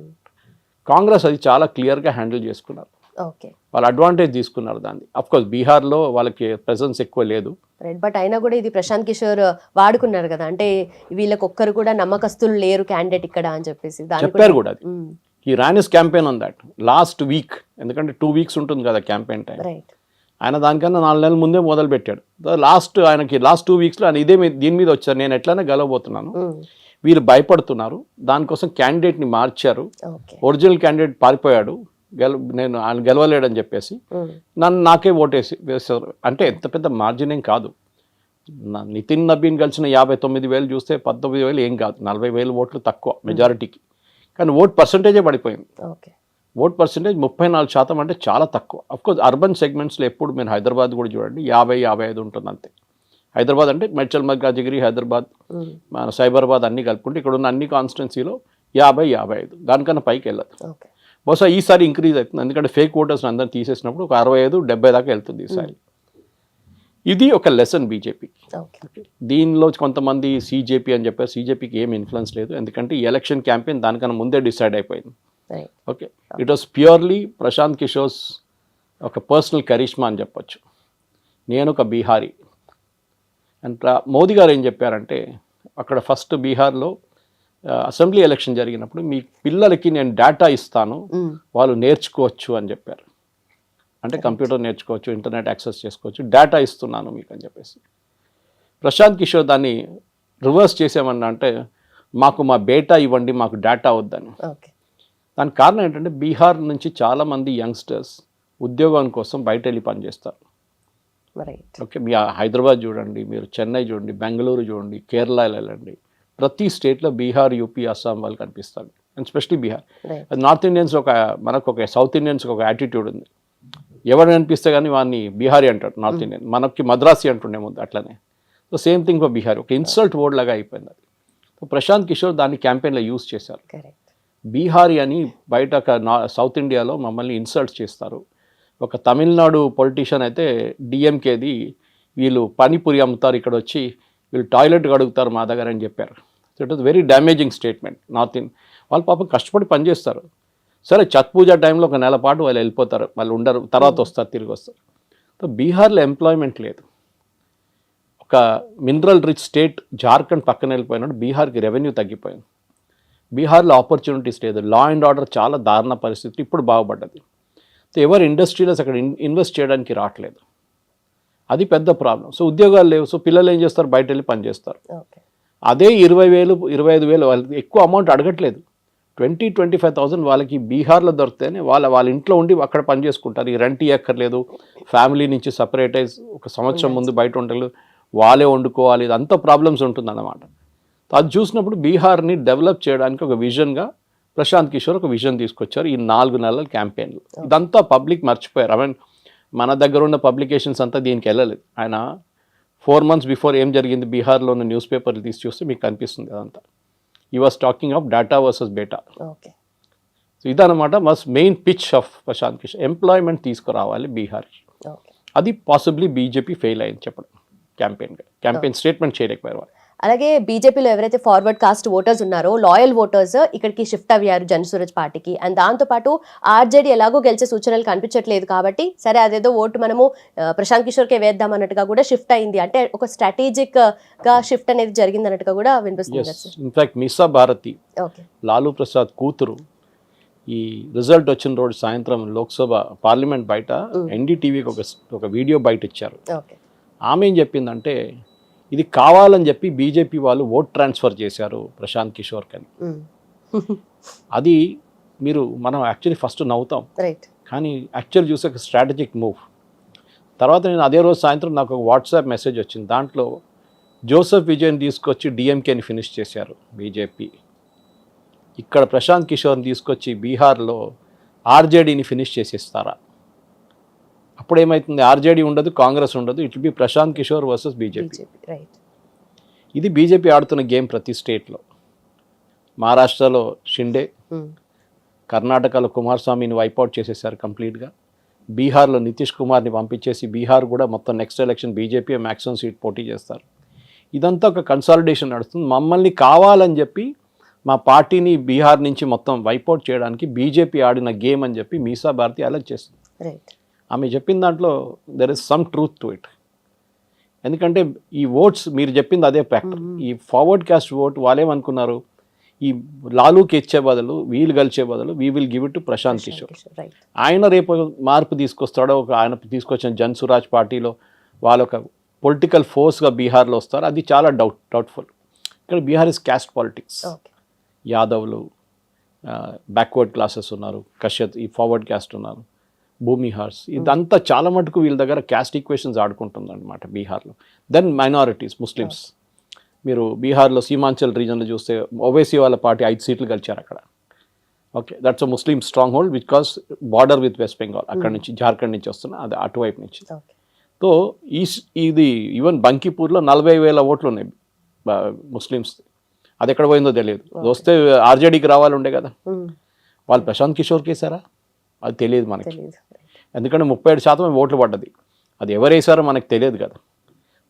కాంగ్రెస్ అది చాలా క్లియర్గా హ్యాండిల్ చేసుకున్నారు, వాళ్ళు అడ్వాంటేజ్ తీసుకున్నారు దాన్ని. అఫ్కోర్స్ బీహార్లో వాళ్ళకి ప్రెసెన్స్ ఎక్కువ లేదు, బట్ అయినా కూడా ఇది ప్రశాంత్ కిషోర్ వాడుకున్నారు కదా, అంటే వీళ్ళకి ఒక్కరు కూడా నమ్మకస్తులు లేరు క్యాండిడేట్ ఇక్కడ అని చెప్పేసి చెప్పారు కూడా. అది ఈ ran his campaign on that last week, ఎందుకంటే 2 weeks ఉంటుంది కదా క్యాంపెయిన్ టైం. ఆయన దానికన్నా 4 నెలల ముందే మొదలు పెట్టాడు. ఆయనకి లాస్ట్ 2 weeksలో ఆయన దీని మీద వచ్చారు, నేను ఎట్లయినా గెలవబోతున్నాను, వీళ్ళు భయపడుతున్నారు, దానికోసం క్యాండిడేట్ని మార్చారు. ఒరిజినల్ క్యాండిడేట్ పారిపోయాడు, నేను ఆయన గెలవలేడని చెప్పేసి నాకే ఓటేసి వేస్తారు. అంటే ఎంత పెద్ద మార్జిన్ ఏం కాదు. నితిన్ నబీన్ గెలిచిన 59,000 చూస్తే 19,000 ఏం కాదు, 40,000 ఓట్లు తక్కువ మెజారిటీకి. కానీ ఓట్ పర్సంటేజే పడిపోయింది. ఓట్ పర్సంటేజ్ 34% అంటే చాలా తక్కువ. అఫ్కోర్స్ అర్బన్ సెగ్మెంట్స్లో ఎప్పుడు మీరు హైదరాబాద్ కూడా చూడండి 50-55 ఉంటుంది అంతే. హైదరాబాద్ అంటే మెడ్చల్ మల్కాజిగిరి, హైదరాబాద్, మన సైబరాబాద్ అన్నీ కలుపుకుంటే ఇక్కడ ఉన్న అన్ని కాన్స్టిట్యున్సీలో 50-55 దానికన్నా పైకి వెళ్ళదు. ఓకే. బహుశా ఈసారి ఇంక్రీజ్ అవుతుంది, ఎందుకంటే ఫేక్ ఓటర్స్ అందరిని తీసేసినప్పుడు ఒక 65-70 దాకా వెళ్తుంది ఈసారి. ఇది ఒక లెసన్ బీజేపీకి. ఓకే. దీనిలో కొంతమంది సీజేపీ అని చెప్పారు, సీజేపీకి ఏం ఇన్ఫ్లుయెన్స్ లేదు, ఎందుకంటే ఈ ఎలక్షన్ క్యాంపెయిన్ దానికన్నా ముందే డిసైడ్ అయిపోయింది. Right. Okay, it was purely Prashant Kishor's ఒక పర్సనల్ కరిష్మా అని చెప్పొచ్చు. నేను ఒక బీహారీ అండ్ మోదీ గారు ఏం చెప్పారంటే అక్కడ ఫస్ట్ బీహార్లో అసెంబ్లీ ఎలక్షన్ జరిగినప్పుడు మీ పిల్లలకి నేను డేటా ఇస్తాను, వాళ్ళు నేర్చుకోవచ్చు అని చెప్పారు. అంటే కంప్యూటర్ నేర్చుకోవచ్చు, ఇంటర్నెట్ యాక్సెస్ చేసుకోవచ్చు, డేటా ఇస్తున్నాను మీకు అని చెప్పేసి. ప్రశాంత్ కిషోర్ దాన్ని రివర్స్ చేసామన్నా అంటే మాకు మా బేటా ఇవ్వండి, మాకు డేటా వద్దని. దానికి కారణం ఏంటంటే బీహార్ నుంచి చాలామంది యంగ్స్టర్స్ ఉద్యోగం కోసం బయట వెళ్ళి పనిచేస్తారు. ఓకే, మీ హైదరాబాద్ చూడండి, మీరు చెన్నై చూడండి, బెంగళూరు చూడండి, కేరళ వెళ్ళండి, ప్రతి స్టేట్లో బీహార్, యూపీ, అస్సాం వాళ్ళు కనిపిస్తారు. And specially Bihar. North Indians మనకు ఒక సౌత్ ఇండియన్స్కి ఒక యాటిట్యూడ్ ఉంది, ఎవరు కనిపిస్తే కానీ వాడిని బీహారీ అంటారు నార్త్ ఇండియన్, మనకి మద్రాసి అంటుండే ముందు అట్లనే. So same thing for Bihar, ఒక ఇన్సల్ట్ వర్డ్ లాగా అయిపోయింది అది. సో ప్రశాంత్ కిషోర్ దాన్ని క్యాంపెయిన్లో యూజ్ చేశారు. బీహారీ అని బయట సౌత్ ఇండియాలో మమ్మల్ని ఇన్సల్ట్ చేస్తారు. ఒక తమిళనాడు పొలిటీషియన్ అయితే డిఎంకేది వీళ్ళు పానీపూరి అమ్ముతారు, ఇక్కడ వచ్చి వీళ్ళు టాయిలెట్ కడుగుతారు మా దగ్గర అని చెప్పారు. So it was very damaging statement. North Indian వాళ్ళు పాపం కష్టపడి పనిచేస్తారు. సరే ఛత్ పూజ టైంలో ఒక నెల పాటు వాళ్ళు వెళ్ళిపోతారు, వాళ్ళు ఉండరు, తర్వాత వస్తారు, తిరిగి వస్తారు. సో బీహార్లో ఎంప్లాయ్మెంట్ లేదు. ఒక మినరల్ రిచ్ స్టేట్ జార్ఖండ్ పక్కన వెళ్ళిపోయినట్టు బీహార్కి రెవెన్యూ తగ్గిపోయింది. బీహార్లో ఆపర్చునిటీస్ లేదు, లా అండ్ ఆర్డర్ చాలా దారుణ పరిస్థితి, ఇప్పుడు బాగుపడ్డది. ఎవరు ఇండస్ట్రీలో అక్కడ ఇన్వెస్ట్ చేయడానికి రావట్లేదు, అది పెద్ద ప్రాబ్లం. సో ఉద్యోగాలు లేవు, సో పిల్లలు ఏం చేస్తారు, బయట వెళ్ళి పనిచేస్తారు. అదే 20,000 25,000 వాళ్ళకి ఎక్కువ అమౌంట్ అడగట్లేదు, 20,000-25,000 వాళ్ళకి బీహార్లో దొరికితేనే వాళ్ళ ఇంట్లో ఉండి అక్కడ పని చేసుకుంటారు. ఈ రెంట్ ఇవ్వక్కర్లేదు, ఫ్యామిలీ నుంచి సపరేట్ అయ్యి ఒక సంవత్సరం ముందు బయట ఉండలేదు, వాళ్ళే వండుకోవాలి, ఇదంతా ప్రాబ్లమ్స్ ఉంటుందన్నమాట. అది చూసినప్పుడు బీహార్ని డెవలప్ చేయడానికి ఒక విజన్గా ప్రశాంత్ కిషోర్ ఒక విజన్ తీసుకొచ్చారు ఈ 4 నెలల క్యాంపెయిన్లో. ఇదంతా పబ్లిక్ మర్చిపోయారు. మన దగ్గర ఉన్న పబ్లికేషన్స్ అంతా దీనికి వెళ్ళలేదు. ఆయన 4 months బిఫోర్ ఏం జరిగింది బీహార్లో ఉన్న న్యూస్ పేపర్లు తీసి చూస్తే మీకు కనిపిస్తుంది అదంతా. He was talking of data versus బేటా. సో ఇదన్నమాట main pitch of Prashant Kishor. Employment తీసుకురావాలి బీహార్కి, అది పాసిబ్లీ బీజేపీ ఫెయిల్ అయింది చెప్పడం క్యాంపెయిన్ స్టేట్మెంట్ చేయలేకపోయారు వాళ్ళు. అలాగే బీజేపీలో ఎవరైతే ఫార్వర్డ్ కాస్ట్ ఓటర్స్ ఉన్నారో, లాయల్ ఓటర్స్ ఇక్కడికి షిఫ్ట్ అయ్యారు జనసూరజ్ పార్టీకి. అండ్ దాంతోపాటు ఆర్జేడీ ఎలాగో గెలిచే సూచనలు కనిపించట్లేదు కాబట్టి సరే అదేదో ఓటు మనము ప్రశాంత్ కిషోర్కే వేద్దాం అన్నట్టుగా కూడా షిఫ్ట్ అయింది. అంటే ఒక స్ట్రాటజిక్ గా షిఫ్ట్ అనేది జరిగింది అన్నట్టుగా కూడా వినిపిస్తుంది. ఇన్ఫాక్ట్ మిసా భారతి, లాలూ ప్రసాద్ కూతురు, ఈ రిజల్ట్ వచ్చిన రోజు సాయంత్రం లోక్సభ పార్లమెంట్ బయట ఎన్డీటీవీకి ఒక వీడియో బయట ఇచ్చారు. ఆమె ఏం చెప్పిందంటే ఇది కావాలని చెప్పి బీజేపీ వాళ్ళు ఓట్ ట్రాన్స్ఫర్ చేశారు ప్రశాంత్ కిషోర్ కని. అది మనం యాక్చువల్లీ ఫస్ట్ నవ్వుతాం, కానీ యాక్చువల్ చూసే ఒక స్ట్రాటజిక్ మూవ్. తర్వాత నేను అదే రోజు సాయంత్రం నాకు ఒక వాట్సాప్ మెసేజ్ వచ్చింది, దాంట్లో జోసెఫ్ విజయ్ని తీసుకొచ్చి డిఎంకేని ఫినిష్ చేశారు బీజేపీ, ఇక్కడ ప్రశాంత్ కిషోర్ని తీసుకొచ్చి బీహార్లో ఆర్జేడీని ఫినిష్ చేసేస్తారా? అప్పుడు ఏమవుతుంది, ఆర్జేడీ ఉండదు, కాంగ్రెస్ ఉండదు, it will be Prashant Kishor versus BJP. ఇది బీజేపీ ఆడుతున్న గేమ్ ప్రతి స్టేట్లో. మహారాష్ట్రలో షిండే, కర్ణాటకలో కుమారస్వామిని వైపౌట్ చేసేసారు కంప్లీట్గా, బీహార్లో నితీష్ కుమార్ని పంపించేసి బీహార్ కూడా మొత్తం next election BJP maximum seat పోటీ చేస్తారు. ఇదంతా ఒక కన్సాలిడేషన్ నడుస్తుంది. మమ్మల్ని కావాలని చెప్పి మా పార్టీని బీహార్ నుంచి మొత్తం వైపౌట్ చేయడానికి బీజేపీ ఆడిన గేమ్ అని చెప్పి మీసా భారతి అలర్ట్ చేస్తుంది. ఆమె చెప్పిన దాంట్లో there is some truth to it. ఎందుకంటే ఈ ఓట్స్ మీరు చెప్పింది అదే ఫ్యాక్టర్. ఈ ఫార్వర్డ్ కాస్ట్ ఓట్ వాళ్ళేమనుకున్నారు, ఈ లాలూకి ఇచ్చే బదులు వీళ్ళు గెలిచే బదులు we will give it to Prashant Kishor. ఆయన రేపు మార్పు తీసుకొస్తాడో, ఆయన తీసుకొచ్చిన జనసురాజ్ పార్టీలో వాళ్ళు ఒక పొలిటికల్ ఫోర్స్గా బీహార్లో వస్తారు, అది చాలా డౌట్ఫుల్. ఇక్కడ బీహార్ ఇస్ క్యాస్ట్ పాలిటిక్స్. యాదవ్లు, బ్యాక్వర్డ్ క్లాసెస్ ఉన్నారు, కశ్యత్ ఈ ఫార్వర్డ్ క్యాస్ట్ ఉన్నారు, భూమిహార్స్, ఇదంతా చాలా మటుకు వీళ్ళ దగ్గర క్యాస్ట్ ఈక్వేషన్స్ ఆడుకుంటుంది అనమాట బీహార్లో. Then minorities, Muslims. మీరు బీహార్లో సీమాంచల్ రీజన్లో చూస్తే ఓవైసీ వాళ్ళ పార్టీ 5 సీట్లు గెలిచారు అక్కడ. Okay, that's a Muslim strong hold because border with west Bengal, అక్కడ నుంచి జార్ఖండ్ నుంచి వస్తున్న అది అటువైపు నుంచి. సో ఇది ఈవెన్ బంకీపూర్లో 40,000 ఓట్లు ఉన్నాయి ముస్లిమ్స్. అది ఎక్కడ పోయిందో తెలియదు. వస్తే ఆర్జేడీకి రావాలి ఉండే కదా, వాళ్ళు ప్రశాంత్ కిషోర్కి వేసారా అది తెలియదు మనకి, ఎందుకంటే 37% ఓట్లు పడ్డది. అది ఎవరు వేసారో మనకు తెలియదు కదా.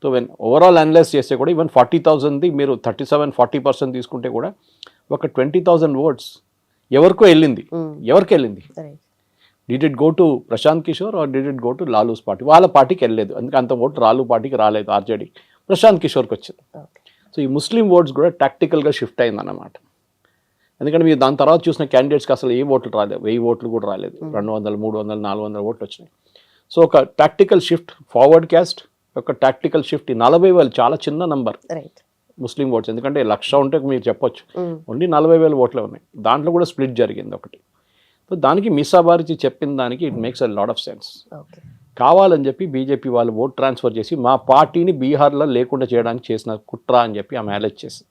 సో వెన్ ఓవరాల్ అనలైజ్ చేస్తే కూడా ఈవెన్ 40,000ది మీరు 37-40% తీసుకుంటే కూడా ఒక 20,000 ఓట్స్ ఎవరికో వెళ్ళింది. ఎవరికి వెళ్ళింది? Did it go to Prashant Kishor or did it go to Lalu's party? వాళ్ళ పార్టీకి వెళ్ళలేదు, అందుకే అంత ఓటు లాలూ పార్టీకి రాలేదు, ఆర్జేడీ ప్రశాంత్ కిషోర్కి వచ్చింది. సో ఈ ముస్లిం ఓట్స్ కూడా టాక్టికల్గా షిఫ్ట్ అయిందన్నమాట. ఎందుకంటే మీరు దాని తర్వాత చూసిన క్యాండిడేట్స్కి అసలు ఏ ఓట్లు రాలేదు, 1000 ఓట్లు కూడా రాలేదు, 200, 300, 400 ఓట్లు వచ్చినాయి. సో ఒక టాక్టికల్ షిఫ్ట్, ఫార్వర్డ్ క్యాస్ట్ ఒక టాక్టికల్ షిఫ్ట్. 40,000 చాలా చిన్న నంబర్ ముస్లిం ఓట్స్, ఎందుకంటే 1,00,000 ఉంటే మీరు చెప్పొచ్చు, ఓన్లీ 40,000 ఓట్లే ఉన్నాయి. దాంట్లో కూడా స్ప్లిట్ జరిగింది ఒకటి. సో దానికి మిసాబారిచి చెప్పిన దానికి it makes a lot of sense. కావాలని చెప్పి బీజేపీ వాళ్ళు ఓట్ ట్రాన్స్ఫర్ చేసి మా పార్టీని బీహార్లో లేకుండా చేయడానికి చేసిన కుట్ర అని చెప్పి ఆమె మేనేజ్ చేసి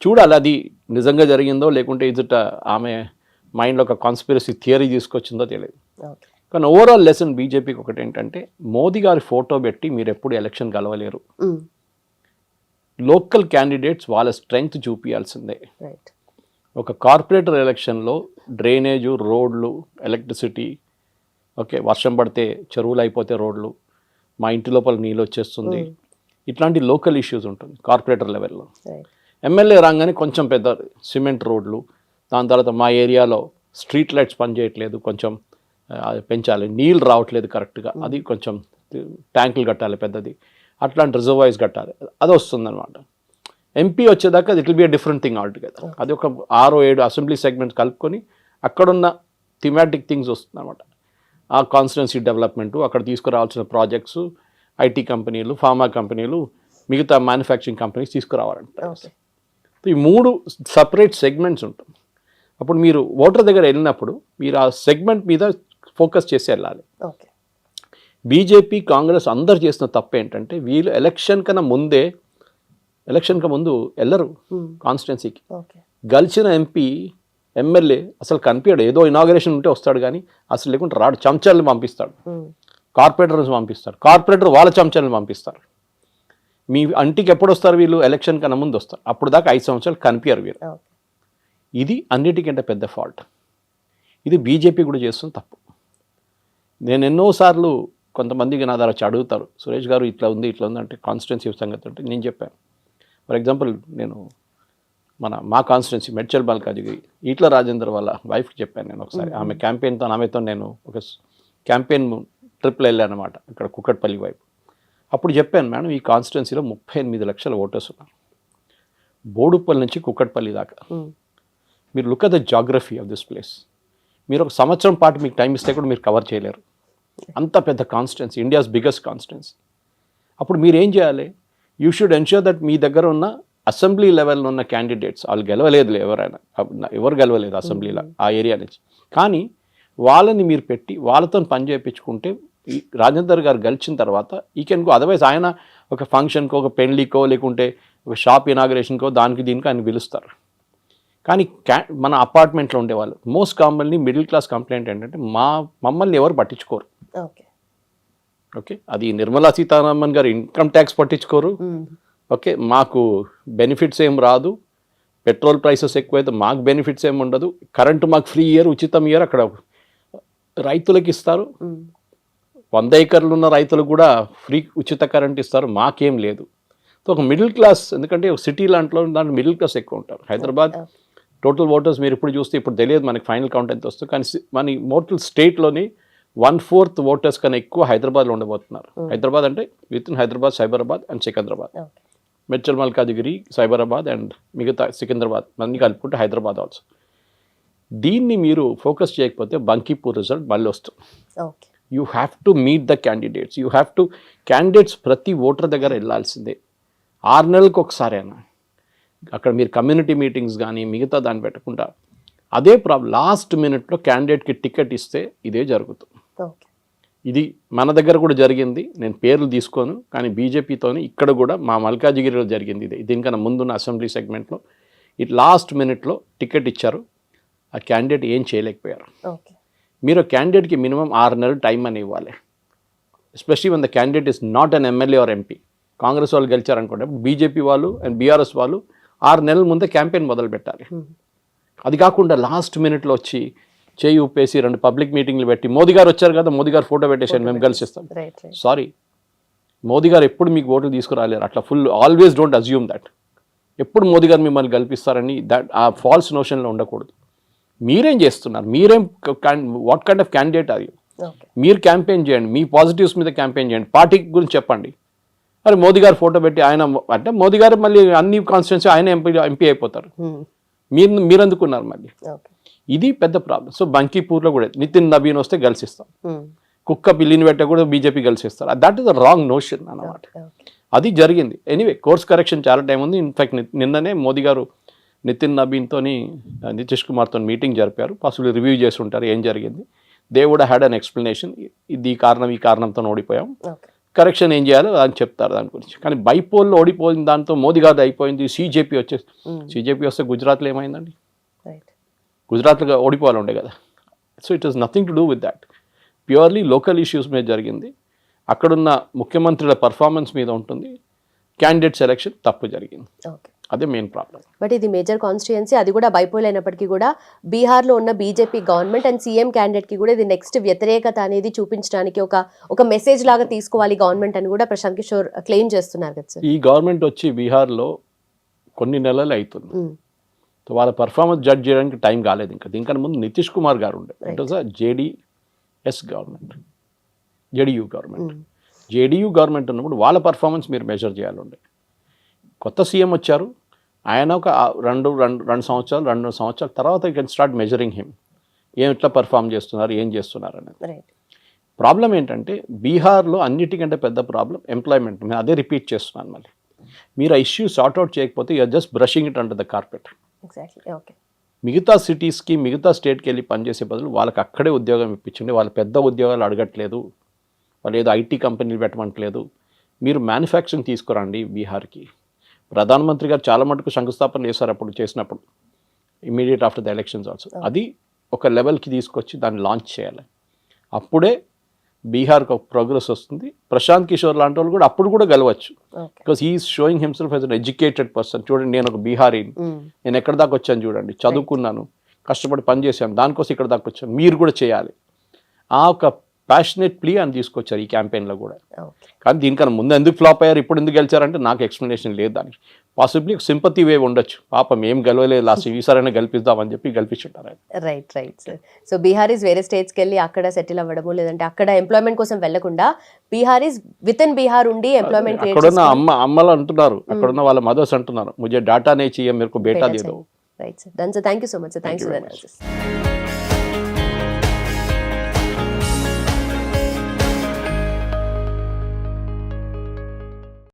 చూడాలి అది నిజంగా జరిగిందో లేకుంటే ఇజుట ఆమె మైండ్లో ఒక కాన్స్పిరసీ థియరీ తీసుకొచ్చిందో తెలియదు. కానీ ఓవరాల్ లెసన్ బీజేపీకి ఒకటి ఏంటంటే, మోదీ గారి ఫోటో పెట్టి మీరు ఎప్పుడు ఎలక్షన్ గెలవలేరు. లోకల్ క్యాండిడేట్స్ వాళ్ళ స్ట్రెంగ్త్ చూపించాల్సిందే. ఒక కార్పొరేటర్ ఎలక్షన్లో డ్రైనేజు, రోడ్లు, ఎలక్ట్రిసిటీ, ఓకే వర్షం పడితే చెరువులు అయిపోతే రోడ్లు, మా ఇంటి లోపల నీళ్ళు వచ్చేస్తుంది, ఇట్లాంటి లోకల్ ఇష్యూస్ ఉంటుంది కార్పొరేటర్ లెవెల్లో. ఎమ్మెల్యే రాగానే కొంచెం పెద్ద సిమెంట్ రోడ్లు, దాని తర్వాత మా ఏరియాలో స్ట్రీట్ లైట్స్ పనిచేయట్లేదు, కొంచెం పెంచాలి, నీళ్ళు రావట్లేదు కరెక్ట్గా, అది కొంచెం ట్యాంకులు కట్టాలి పెద్దది, అట్లాంటి రిజర్వాయర్స్ కట్టాలి, అది వస్తుందన్నమాట. ఎంపీ వచ్చేదాకా it will be a different thing altogether. అది ఒక 6-7 అసెంబ్లీ సెగ్మెంట్స్ కలుపుకొని అక్కడున్న థిమాటిక్ థింగ్స్ వస్తుందన్నమాట. ఆ కాన్స్టిట్యున్సీ డెవలప్మెంటు, అక్కడ తీసుకురావాల్సిన ప్రాజెక్ట్స్, ఐటీ కంపెనీలు, ఫార్మా కంపెనీలు, మిగతా మ్యానుఫ్యాక్చరింగ్ కంపెనీస్ తీసుకురావాలంటారు. ఈ 3 సపరేట్ సెగ్మెంట్స్ ఉంటుంది. అప్పుడు మీరు ఓటర్ దగ్గర వెళ్ళినప్పుడు మీరు ఆ సెగ్మెంట్ మీద ఫోకస్ చేసి వెళ్ళాలి. బీజేపీ, కాంగ్రెస్ అందరు చేసిన తప్పు ఏంటంటే, వీళ్ళు ఎలక్షన్ ముందు వెళ్ళరు కాన్స్టిట్యున్సీకి. గెలిచిన ఎంపీ, ఎమ్మెల్యే అసలు కనిపించాడు, ఏదో ఇనాగరేషన్ ఉంటే వస్తాడు కానీ అసలు లేకుంటే రాడు. చెంచాలను పంపిస్తాడు, కార్పొరేటర్స్ పంపిస్తాడు, కార్పొరేటర్ వాళ్ళ చెంచాలను పంపిస్తారు. మీ అంటికి ఎప్పుడు వస్తారు వీళ్ళు? ఎలక్షన్ కన్నా ముందు వస్తారు. అప్పుడు దాకా 5 సంవత్సరాలు కనిపించారు వీళ్ళు. ఇది అన్నిటికంటే పెద్ద ఫాల్ట్. ఇది బీజేపీ కూడా చేస్తున్న తప్పు. నేను ఎన్నోసార్లు కొంతమందికి నా ద్వారా అడుగుతారు, సురేష్ గారు ఇట్లా ఉంది అంటే కాన్స్టిట్యున్సీ సంగతి అంటే నేను చెప్పాను. ఫర్ ఎగ్జాంపుల్ నేను మా కాన్స్టిట్యున్సీ మెడ్చల్ మల్కాజిగిరి ఈట్ల రాజేందర్ వాళ్ళ వైఫ్కి చెప్పాను నేను ఒకసారి. ఆమెతో నేను ఒక క్యాంపెయిన్ ట్రిప్లో వెళ్ళాను అనమాట, ఇక్కడ కుక్కట్పల్లి వైపు. అప్పుడు చెప్పాను, మేడం ఈ కాన్స్టిట్యున్సీలో 38 లక్షల ఓటర్స్ ఉన్నారు, బోడుప్పల్ నుంచి కుక్కట్పల్లి దాకా. మీరు look at the geography of this place. మీరు ఒక సంవత్సరం పాటు మీకు టైం ఇస్తే కూడా మీరు కవర్ చేయలేరు, అంత పెద్ద కాన్స్టిట్యున్సీ, ఇండియాస్ బిగ్గెస్ట్ కాన్స్టిట్యున్సీ. అప్పుడు మీరు ఏం చేయాలి? యూ షుడ్ ఎన్ష్యూర్ దట్ మీ దగ్గర ఉన్న అసెంబ్లీ లెవెల్లో ఉన్న క్యాండిడేట్స్, వాళ్ళు గెలవలేదులే, ఎవరు గెలవలేదు అసెంబ్లీలో ఆ ఏరియా నుంచి, కానీ వాళ్ళని మీరు పెట్టి వాళ్ళతో పని చేయించుకుంటే ఈ రాజేందర్ గారు గెలిచిన తర్వాత ఈ కెన్ గో. అదర్వైజ్ ఆయన ఒక ఫంక్షన్కో, ఒక పెళ్లికో, లేకుంటే ఒక షాప్ ఇనాగ్రేషన్కో, దీనికి ఆయన పిలుస్తారు. కానీ మన అపార్ట్మెంట్లో ఉండేవాళ్ళు most commonly middle class complaint ఏంటంటే, మమ్మల్ని ఎవరు పట్టించుకోరు. ఓకే, అది నిర్మలా సీతారామన్ గారు ఇన్కమ్ ట్యాక్స్ పట్టించుకోరు. ఓకే, మాకు బెనిఫిట్స్ ఏం రాదు, పెట్రోల్ ప్రైసెస్ ఎక్కువైతే మాకు బెనిఫిట్స్ ఏమి ఉండదు, కరెంటు మాకు ఫ్రీ ఇయర్, ఉచితం ఇయర్, అక్కడ రైతులకు ఇస్తారు, 100 ఎకర్లు ఉన్న రైతులకు కూడా ఫ్రీ ఉచిత కరెంట్ ఇస్తారు, మాకేం లేదు. సో ఒక మిడిల్ క్లాస్, ఎందుకంటే ఒక సిటీ దాంట్లో మిడిల్ క్లాస్ ఎక్కువ ఉంటారు. హైదరాబాద్ టోటల్ ఓటర్స్ మీరు ఇప్పుడు చూస్తే, ఇప్పుడు తెలియదు మనకి ఫైనల్ కౌంట్ ఎంత వస్తుంది, కానీ మన టోటల్ స్టేట్లోని 1/4 ఓటర్స్ కన్నా ఎక్కువ హైదరాబాద్లో ఉండబోతున్నారు. హైదరాబాద్ అంటే with in Hyderabad, Cyberabad and Secunderabad, Medchal Malkajgiri, Cyberabad and మిగతా సికింద్రాబాద్ అన్ని కలుపుకుంటే హైదరాబాద్ ఆల్సో. దీన్ని మీరు ఫోకస్ చేయకపోతే బంకీపూర్ రిజల్ట్ మళ్ళీ వస్తుంది. You have to meet the candidates, candidates ప్రతి ఓటర్ దగ్గర వెళ్ళాల్సిందే, 6 నెలలకు ఒకసారైనా. అక్కడ మీరు కమ్యూనిటీ మీటింగ్స్ కానీ మిగతా దాన్ని పెట్టకుండా అదే ప్రాబ్లం, లాస్ట్ మినిట్లో క్యాండిడేట్కి టికెట్ ఇస్తే ఇదే జరుగుతుంది. ఇది మన దగ్గర కూడా జరిగింది, నేను పేర్లు తీసుకోను, కానీ బీజేపీతోని ఇక్కడ కూడా మా మల్కాజిగిరిలో జరిగింది ఇదే. దీనికన్నా ముందున్న అసెంబ్లీ సెగ్మెంట్లో లాస్ట్ మినిట్లో టికెట్ ఇచ్చారు, ఆ క్యాండిడేట్ ఏం చేయలేకపోయారు. మీరు క్యాండిడేట్కి మినిమం 6 నెలలు టైం అని ఇవ్వాలి, especially one the candidate is not an MLA or MP. Congress వాళ్ళు గెలిచారనుకోండి, బీజేపీ వాళ్ళు అండ్ బీఆర్ఎస్ వాళ్ళు 6 నెలల ముందే క్యాంపెయిన్ మొదలు పెట్టాలి. అది కాకుండా లాస్ట్ మినిట్లో వచ్చి చేయి ఊపేసి 2 పబ్లిక్ మీటింగ్లు పెట్టి మోదీ గారు వచ్చారు కదా, మోదీ గారు ఫోటో పెట్టేసాను మేము కలిసి ఇస్తాం. సారీ, మోదీ గారు ఎప్పుడు మీకు ఓట్లు తీసుకురాలేరు. అట్లా ఆల్వేస్ డోంట్ అజ్యూమ్ దట్. ఎప్పుడు మోదీ గారు మిమ్మల్ని కల్పిస్తారని ఆ ఫాల్స్ నోషన్లో ఉండకూడదు. మీరేం చేస్తున్నారు? మీరేం వాట్ కైండ్ ఆఫ్ క్యాండిడేట్ అది? మీరు క్యాంపెయిన్ చేయండి, మీ పాజిటివ్స్ మీద క్యాంపెయిన్ చేయండి, పార్టీ గురించి చెప్పండి. మరి మోదీ గారు ఫోటో పెట్టి ఆయన అంటే మోదీ గారు మళ్ళీ అన్ని కాన్స్టిట్యున్సీ ఆయన ఎంపీ అయిపోతారు. మీరు ఎందుకున్నారు మళ్ళీ? ఇది పెద్ద ప్రాబ్లం. సో బంకీపూర్లో కూడా నితిన్ నబీన్ వస్తే గెలిచిస్తాం, కుక్క పిల్లిని పెట్టే కూడా బీజేపీ గెలిచిస్తారు. That is the wrong notion అన్నమాట. అది జరిగింది. ఎనీవే కోర్స్ కరెక్షన్ చాలా టైం ఉంది. ఇన్ఫాక్ట్ నిన్ననే మోదీ గారు నితిన్ నబీన్తో నితీష్ కుమార్తో మీటింగ్ జరిపారు. పాసిబుల్ రివ్యూ చేసి ఉంటారు ఏం జరిగింది. They would had an explanation. ఇది ఈ కారణంతో ఓడిపోయాం, కరెక్షన్ ఏం చేయాలో అని చెప్తారు దాని గురించి. కానీ బైపోల్లో ఓడిపోయిన దాంతో మోదీ గారు అయిపోయింది, సీజేపీ వచ్చేసి సీజేపీ వస్తే గుజరాత్లో ఏమైందండి? గుజరాత్లో ఓడిపోవాలి ఉండే కదా. So it is nothing to do with that. Purely local issues మీద జరిగింది. అక్కడున్న ముఖ్యమంత్రుల పర్ఫార్మెన్స్ మీద ఉంటుంది. క్యాండిడేట్ సెలెక్షన్ తప్పు జరిగింది. అదే మెయిన్ ప్రాబ్లం. బట్ ఇది మేజర్ కాన్స్టిట్యుయెన్సీ, అది కూడా బైపోల్ అయినప్పటికీ కూడా బీహార్లో ఉన్న బీజేపీ గవర్నమెంట్ అండ్ సీఎం క్యాండిడేట్కి కూడా ఇది నెక్స్ట్ వ్యతిరేకత అనేది చూపించడానికి ఒక మెసేజ్ లాగా తీసుకోవాలి గవర్నమెంట్ అని కూడా ప్రశాంత్ కిషోర్ క్లెయిమ్ చేస్తున్నారు కదా సార్. ఈ గవర్నమెంట్ వచ్చి బీహార్లో కొన్ని నెలలు అవుతుంది. సో వాళ్ళ పర్ఫార్మెన్స్ జడ్జ్ చేయడానికి టైం కాలేదు. ఇంకా దీనికన్నా ముందు నితీష్ కుమార్ గారు ఉండే, it was JDS government, JDU government. JDU government ఉన్నప్పుడు వాళ్ళ పర్ఫార్మెన్స్ మీరు మెజర్ చేయాలి ఉండే. కొత్త సీఎం వచ్చారు, ఆయన ఒక రెండు సంవత్సరాల తర్వాత you can start measuring him. ఎట్లా పర్ఫామ్ చేస్తున్నారు, ఏం చేస్తున్నారు అనేది. ప్రాబ్లం ఏంటంటే బీహార్లో అన్నిటికంటే పెద్ద ప్రాబ్లం ఎంప్లాయ్మెంట్. నేను అదే రిపీట్ చేస్తున్నాను మళ్ళీ. మీరు ఆ ఇష్యూ సార్ట్అవుట్ చేయకపోతే you're just brushing it under the carpet. మిగతా సిటీస్కి మిగతా స్టేట్కి వెళ్ళి పనిచేసే బదులు వాళ్ళకి అక్కడే ఉద్యోగం ఇప్పించండి. వాళ్ళు పెద్ద ఉద్యోగాలు అడగట్లేదు, వాళ్ళు ఏదో ఐటీ కంపెనీలు పెట్టమంటలేదు. మీరు మ్యానుఫ్యాక్చరింగ్ తీసుకురండి బీహార్కి. ప్రధానమంత్రి గారు చాలా మటుకు శంకుస్థాపన చేశారు అప్పుడు చేసినప్పుడు, immediate after the elections also. అది ఒక లెవెల్కి తీసుకొచ్చి దాన్ని లాంచ్ చేయాలి. అప్పుడే బీహార్కి ఒక ప్రోగ్రెస్ వస్తుంది. ప్రశాంత్ కిషోర్ లాంటి వాళ్ళు కూడా అప్పుడు కూడా గెలవచ్చు. Because he's showing himself as an educated person. చూడండి, నేను ఒక బీహారీని, నేను ఎక్కడ దాకా వచ్చాను చూడండి, చదువుకున్నాను, కష్టపడి పనిచేశాను, దానికోసం ఇక్కడ దాకా వచ్చాను, మీరు కూడా చేయాలి. ఆ ఒక ప్యాషనేట్ ప్లీ అని తీసుకొచ్చారు ఈ క్యాంపెయిన్లో కూడా. కానీ దీనికన్నా ముందు ఎందుకు ఫ్లాప్ అయ్యారు, ఇప్పుడు ఎందుకు గెలిచారంటే నాకు ఎక్స్ప్లెనేషన్ లేదు దానికి. పాసిబ్లీ సింపతి వేవ్ ఉండొచ్చు, పాపం ఏం గెలవలేదు లాస్ట్, ఈసారైనా గెలిపిద్దామని చెప్పి గెలిపించుంటారు. Right sir. సో బీహారీస్ వేరే స్టేట్స్కి వెళ్ళి అక్కడ సెటిల్ అవ్వడము, లేదంటే అక్కడ ఎంప్లాయ్మెంట్ కోసం వెళ్లకుండా బీహారీస్ విత్ ఇన్ బీహార్ ఉండి ఎంప్లాయ్మెంట్. అక్కడున్న అమ్మలు అంటున్నారు, అక్కడున్న వాళ్ళ మదర్స్ అంటున్నారు, ముझे डाटा नहीं चाहिए, मेरे को बेटा दे दो. Right sir. Done sir. Thank you so much sir. Thanks for the analysis.